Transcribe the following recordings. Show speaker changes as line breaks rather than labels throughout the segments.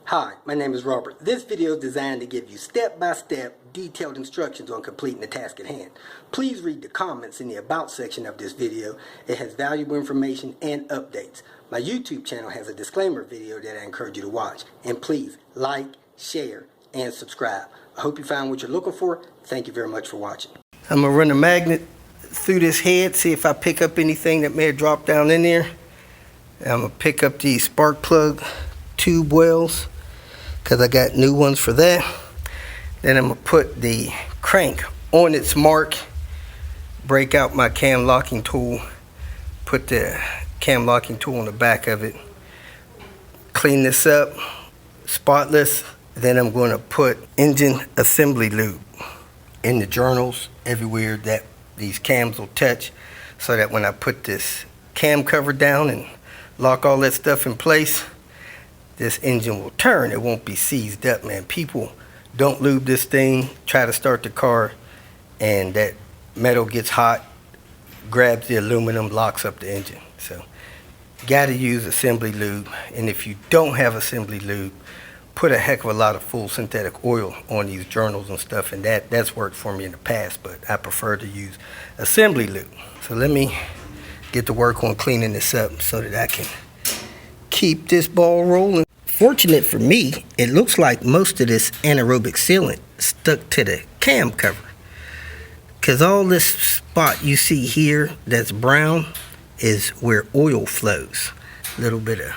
Hi, my name is Robert. This video is designed to give you step-by-step, detailed instructions on completing the task at hand. Please read the comments in the About section of this video. It has valuable information and updates. My YouTube channel has a disclaimer video that I encourage you to watch. And please like, share, and subscribe. I hope you found what you're looking for. Thank you very much for watching. I'm going to run a magnet through this head, see if I pick up anything that may have dropped down in there. I'm going to pick up these spark plug tube wells, because I got new ones for that. Then I'm going to put the crank on its mark, break out my cam locking tool, put the cam locking tool on the back of it, clean this up, spotless. Then I'm going to put engine assembly lube in the journals everywhere that these cams will touch, so that when I put this cam cover down and lock all that stuff in place, this engine will turn. It won't be seized up, man. People don't lube this thing, try to start the car, and that metal gets hot, grabs the aluminum, locks up the engine. So you got to use assembly lube. And if you don't have assembly lube, put a heck of a lot of full synthetic oil on these journals and stuff, and that's worked for me in the past, but I prefer to use assembly lube. So let me get to work on cleaning this up so that I can keep this ball rolling. Fortunate for me, it looks like most of this anaerobic sealant stuck to the cam cover, because all this spot you see here that's brown is where oil flows. A little bit of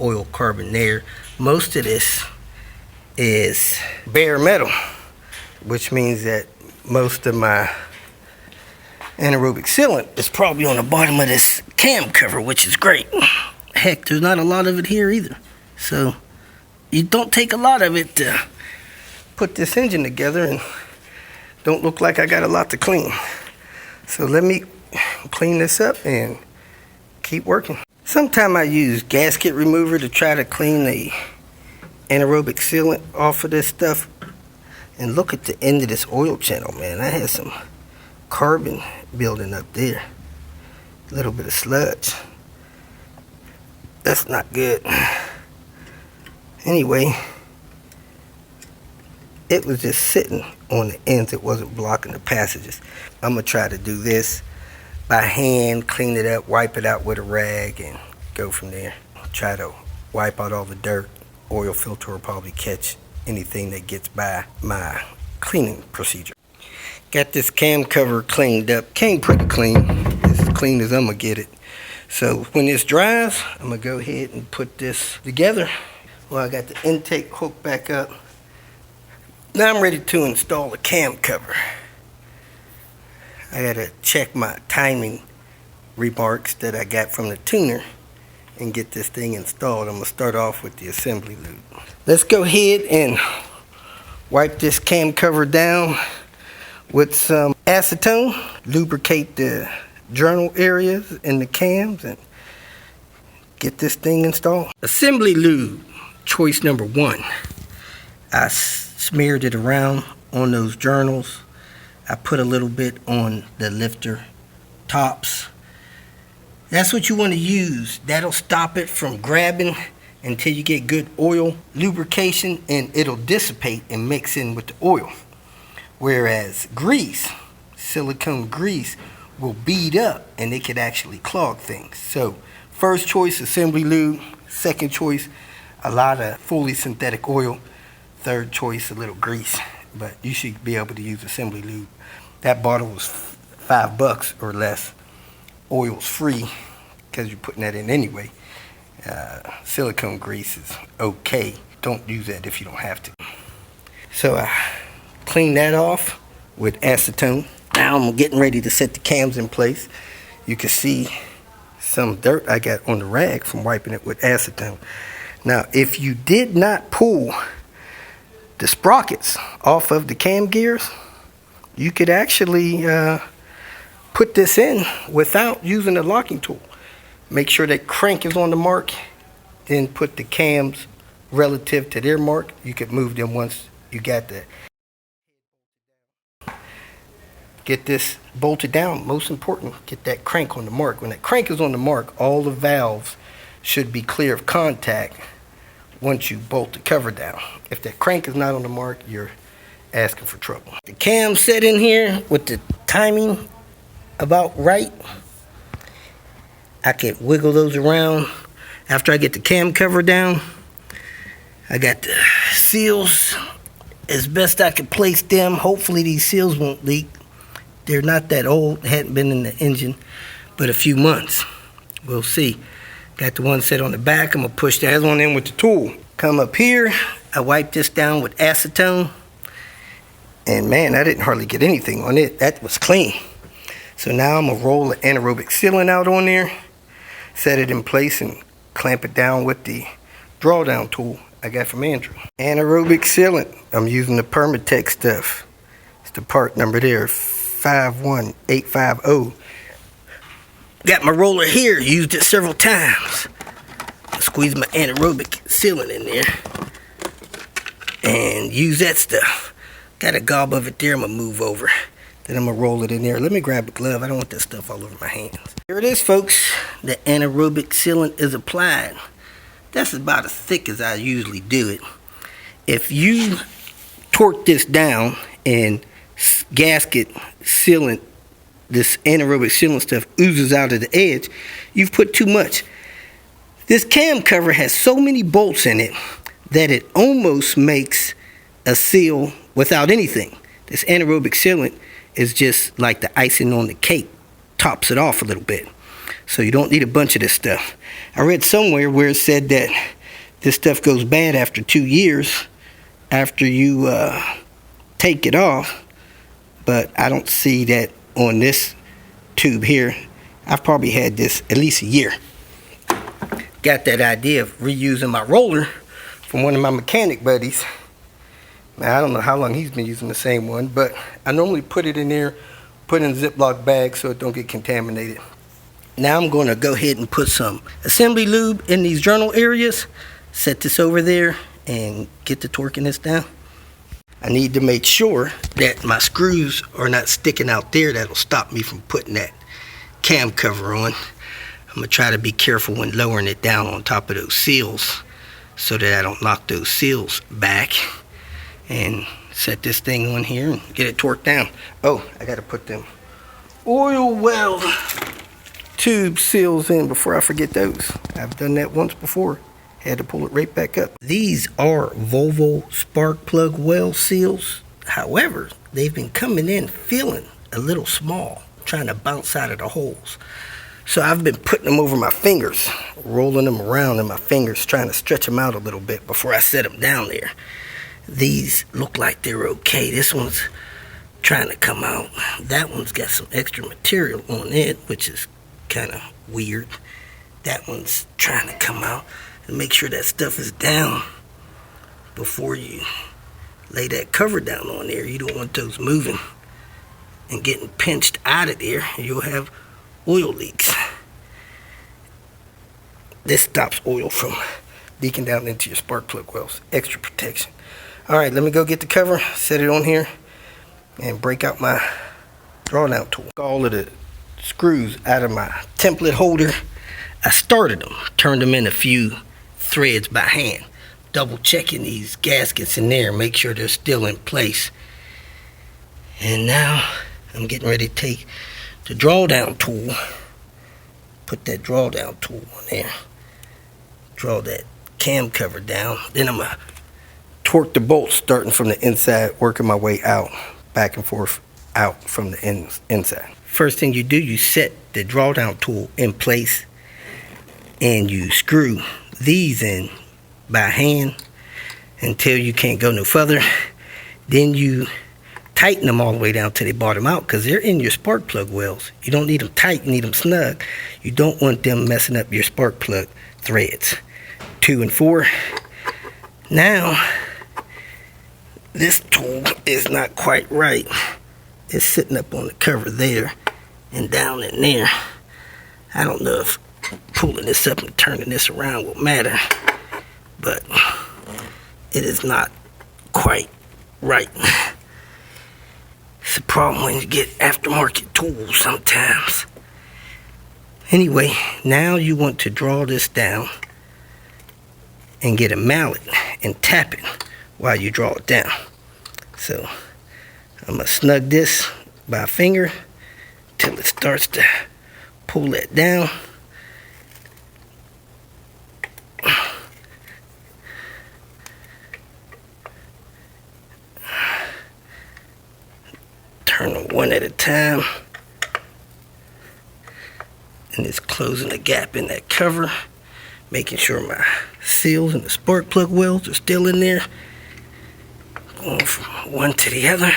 oil carbon there. Most of this is bare metal, which means that most of my anaerobic sealant is probably on the bottom of this cam cover, which is great. Heck, there's not a lot of it here either. So you don't take a lot of it to put this engine together, and don't look like I got a lot to clean. So let me clean this up and keep working. Sometimes I use gasket remover to try to clean the anaerobic sealant off of this stuff. And look at the end of this oil channel, man. I had some carbon building up there. A little bit of sludge. That's not good. Anyway, it was just sitting on the ends. It wasn't blocking the passages. I'm going to try to do this by hand, clean it up, wipe it out with a rag, and go from there. Try to wipe out all the dirt. Oil filter will probably catch anything that gets by my cleaning procedure. Got this cam cover cleaned up. Came pretty clean. As clean as I'm going to get it. So when this dries, I'm going to go ahead and put this together. Well, I got the intake hooked back up. Now I'm ready to install the cam cover. I got to check my timing remarks that I got from the tuner and get this thing installed. I'm going to start off with the assembly lube. Let's go ahead and wipe this cam cover down with some acetone. Lubricate the journal areas and the cams and get this thing installed. Assembly lube, choice number 1. I smeared it around on those journals. I put a little bit on the lifter tops. That's what you want to use. That'll stop it from grabbing until you get good oil lubrication, and it'll dissipate and mix in with the oil. Whereas grease, silicone grease, will bead up and it could actually clog things. So first choice, assembly lube. Second choice, a lot of fully synthetic oil. Third choice, a little grease. But you should be able to use assembly lube. That bottle was $5 or less. Oil's free because you're putting that in anyway. Silicone grease is okay. Don't use that if you don't have to. So I clean that off with acetone. Now I'm getting ready to set the cams in place. You can see some dirt I got on the rag from wiping it with acetone. Now, if you did not pull the sprockets off of the cam gears, you could actually put this in without using a locking tool. Make sure that crank is on the mark, then put the cams relative to their mark. You could move them once you got that. Get this bolted down. Most important, get that crank on the mark. When that crank is on the mark, all the valves should be clear of contact once you bolt the cover down. If that crank is not on the mark, you're asking for trouble. The cam set in here with the timing about right. I can wiggle those around. After I get the cam cover down, I got the seals as best I can place them. Hopefully these seals won't leak. They're not that old, hadn't been in the engine but a few months. We'll see. Got the one set on the back. I'm gonna push the other one in with the tool. Come up here, I wipe this down with acetone. And man, I didn't hardly get anything on it. That was clean. So now I'm gonna roll the anaerobic sealant out on there, set it in place and clamp it down with the drawdown tool I got from Andrew. Anaerobic sealant, I'm using the Permatex stuff. It's the part number there, 51850. Got my roller here, used it several times. Squeeze my anaerobic sealant in there and use that stuff. Got a gob of it there, I'm gonna move over. Then I'm gonna roll it in there. Let me grab a glove, I don't want that stuff all over my hands. Here it is, folks. The anaerobic sealant is applied. That's about as thick as I usually do it. If you torque this down and gasket sealant, this anaerobic sealant stuff oozes out of the edge, you've put too much. This cam cover has so many bolts in it that it almost makes a seal without anything. This anaerobic sealant is just like the icing on the cake, tops it off a little bit. So you don't need a bunch of this stuff. I read somewhere where it said that this stuff goes bad after 2 years after you take it off, but I don't see that on this tube here. I've probably had this at least a year. Got that idea of reusing my roller from one of my mechanic buddies. Now, I don't know how long he's been using the same one, but I normally put it in there, put it in a Ziploc bag so it don't get contaminated. Now I'm going to go ahead and put some assembly lube in these journal areas, set this over there, and get the torquing this down. I need to make sure that my screws are not sticking out there. That'll stop me from putting that cam cover on. I'm going to try to be careful when lowering it down on top of those seals so that I don't knock those seals back. And set this thing on here and get it torqued down. Oh, I got to put them oil well tube seals in before I forget those. I've done that once before. Had to pull it right back up. These are Volvo spark plug well seals. However, they've been coming in feeling a little small, trying to bounce out of the holes. So I've been putting them over my fingers, rolling them around in my fingers, trying to stretch them out a little bit before I set them down there. These look like they're okay. This one's trying to come out. That one's got some extra material on it, which is kind of weird. That one's trying to come out. And make sure that stuff is down before you lay that cover down on there. You don't want those moving and getting pinched out of there. You'll have oil leaks. This stops oil from leaking down into your spark plug wells. Extra protection. All right, let me go get the cover, set it on here, and break out my drawdown tool. All of the screws out of my template holder. I started them, turned them in a few threads by hand, double checking these gaskets in there, make sure they're still in place. And now I'm getting ready to take the drawdown tool, put that drawdown tool on there, draw that cam cover down. Then I'm gonna torque the bolts starting from the inside, working my way out, back and forth, out from the inside. First thing you do, you set the drawdown tool in place and you screw these in by hand until you can't go no further. Then you tighten them all the way down till they bottom out, because they're in your spark plug wells. You don't need them tight, you need them snug. You don't want them messing up your spark plug threads. 2 and 4. Now, this tool is not quite right. It's sitting up on the cover there and down in there. I don't know if pulling this up and turning this around will matter, but it is not quite right. It's a problem when you get aftermarket tools sometimes. Anyway, now you want to draw this down and get a mallet and tap it while you draw it down. So I'm gonna snug this by finger till it starts to pull that down. Turn them one at a time. And it's closing the gap in that cover, making sure my seals and the spark plug welds are still in there. Going from one to the other.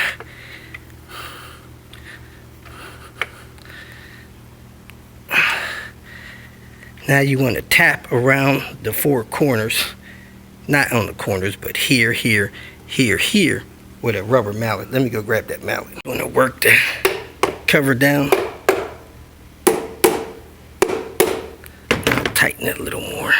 Now you want to tap around the four corners, not on the corners, but here, here, here, here, with a rubber mallet. Let me go grab that mallet. I'm going to work the cover down. I'll tighten it a little more.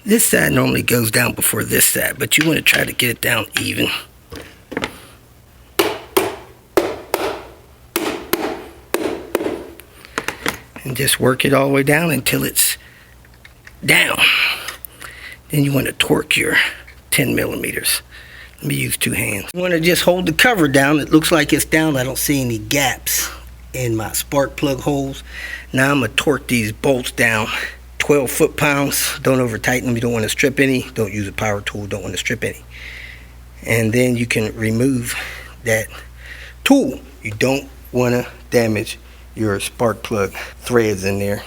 This side normally goes down before this side, but you want to try to get it down even. And just work it all the way down until it's down. Then you want to torque your 10 millimeters. Let me use two hands. You want to just hold the cover down. It looks like it's down. I don't see any gaps in my spark plug holes. Now I'm going to torque these bolts down. 12 foot-pounds. Don't over tighten them. You don't want to strip any. Don't use a power tool. Don't want to strip any. And then you can remove that tool. You don't want to damage your spark plug threads in there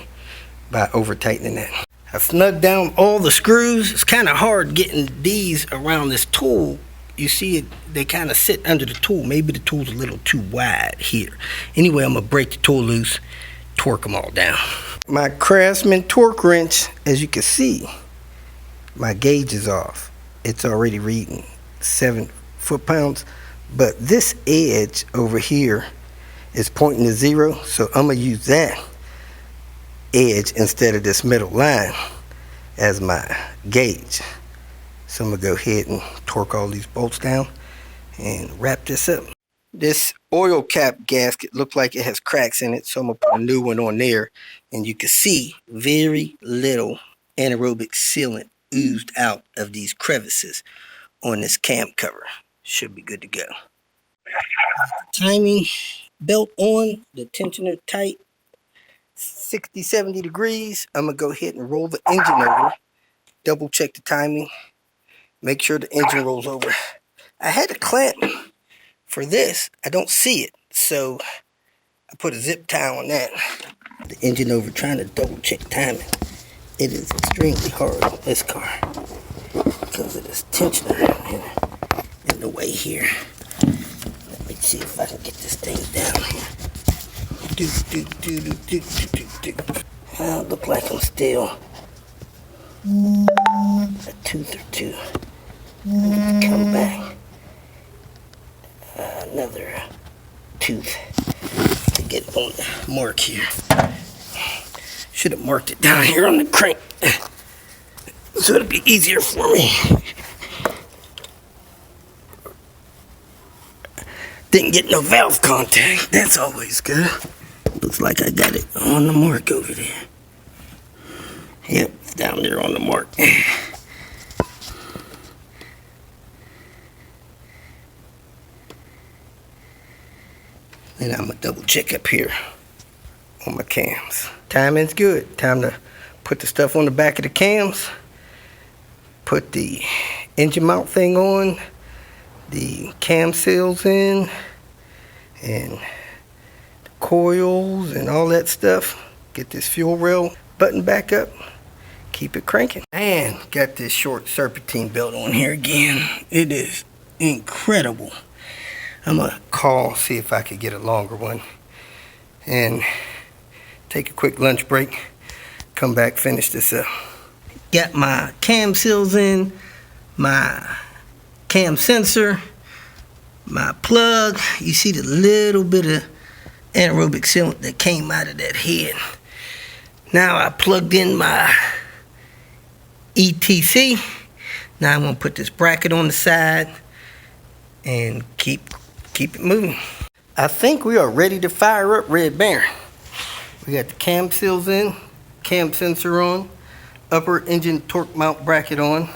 by over tightening that. I snugged down all the screws. It's kind of hard getting these around this tool. You see it, they kind of sit under the tool. Maybe the tool's a little too wide here. Anyway, I'm gonna break the tool loose, torque them all down. My Craftsman torque wrench, as you can see, my gauge is off. It's already reading 7 foot-pounds, but this edge over here is pointing to 0, so I'm gonna use that edge instead of this middle line as my gauge. So I'm gonna go ahead and torque all these bolts down and wrap this up. This oil cap gasket looked like it has cracks in it, so I'm gonna put a new one on there, and you can see very little anaerobic sealant oozed out of these crevices on this cam cover. Should be good to go. Timing belt on, the tensioner tight, 60-70 degrees. I'm gonna go ahead and roll the engine over, double check the timing, make sure the engine rolls over. I had a clamp for this. I don't see it, so I put a zip tie on that. The engine over, trying to double check timing. It is extremely hard on this car because of this tensioner in the way here. Let me see if I can get this thing down here. Look like I'm still a tooth or two. I need to come back. Another tooth to get on the mark here. Should have marked it down here on the crank so it'll be easier for me. Didn't get no valve contact. That's always good. Looks like I got it on the mark over there. Yep, it's down there on the mark. And I'm gonna double check up here on my cams. Timing's good. Time to put the stuff on the back of the cams. Put the engine mount thing on. The cam seals in. And the coils and all that stuff. Get this fuel rail button back up. Keep it cranking. And got this short serpentine belt on here again. It is incredible. I'm gonna call, see if I could get a longer one and take a quick lunch break, come back, finish this up. Got my cam seals in, my cam sensor, my plug. You see the little bit of anaerobic sealant that came out of that head. Now I plugged in my ETC. Now I'm gonna put this bracket on the side and keep it moving. I think we are ready to fire up Red Baron. We got the cam seals in, cam sensor on, upper engine torque mount bracket on,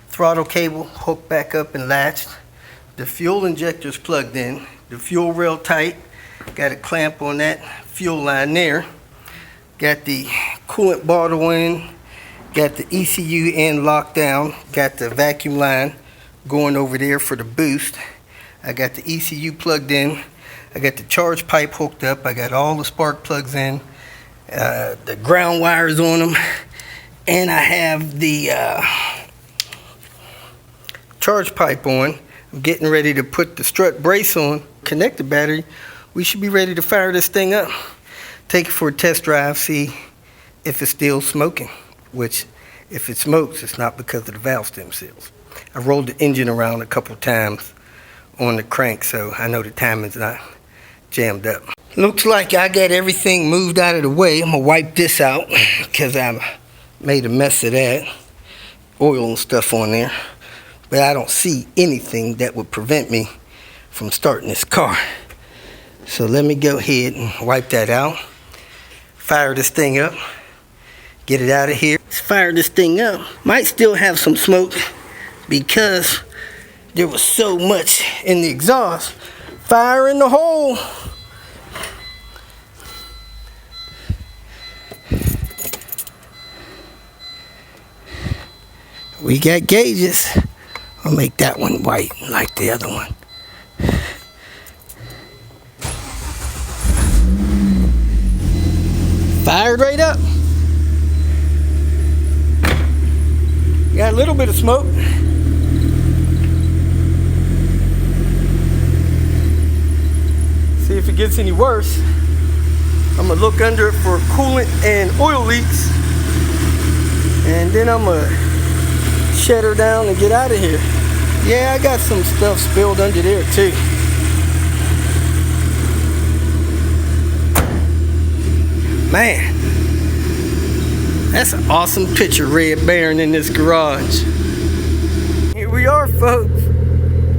throttle cable hooked back up and latched, the fuel injectors plugged in, the fuel rail tight, got a clamp on that fuel line there, got the coolant bottle in, got the ECU end locked down, got the vacuum line going over there for the boost. I got the ECU plugged in, I got the charge pipe hooked up, I got all the spark plugs in, the ground wires on them, and I have the charge pipe on. I'm getting ready to put the strut brace on, connect the battery. We should be ready to fire this thing up. Take it for a test drive, see if it's still smoking, which if it smokes, it's not because of the valve stem seals. I rolled the engine around a couple times on the crank, so I know the timing's not jammed up. Looks like I got everything moved out of the way. I'm gonna wipe this out because I made a mess of that. Oil and stuff on there. But I don't see anything that would prevent me from starting this car. So let me go ahead and wipe that out. Fire this thing up. Get it out of here. Let's fire this thing up. Might still have some smoke because there was so much in the exhaust. Fire in the hole. We got gauges. I'll make that one white like the other one. Fired right up. Got a little bit of smoke. See if it gets any worse. I'm gonna look under it for coolant and oil leaks, and then I'm gonna shut her down and get out of here. Yeah, I got some stuff spilled under there too. Man, that's an awesome picture, Red Baron in this garage. Here we are, folks.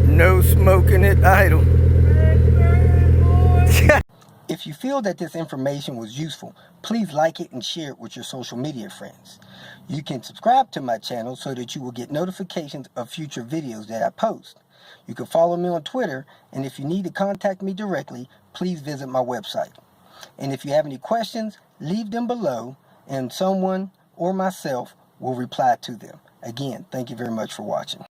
No smoking at idle. If you feel that this information was useful, please like it and share it with your social media friends. You can subscribe to my channel so that you will get notifications of future videos that I post. You can follow me on Twitter, and if you need to contact me directly, please visit my website. And if you have any questions, leave them below, and someone or myself will reply to them. Again, thank you very much for watching.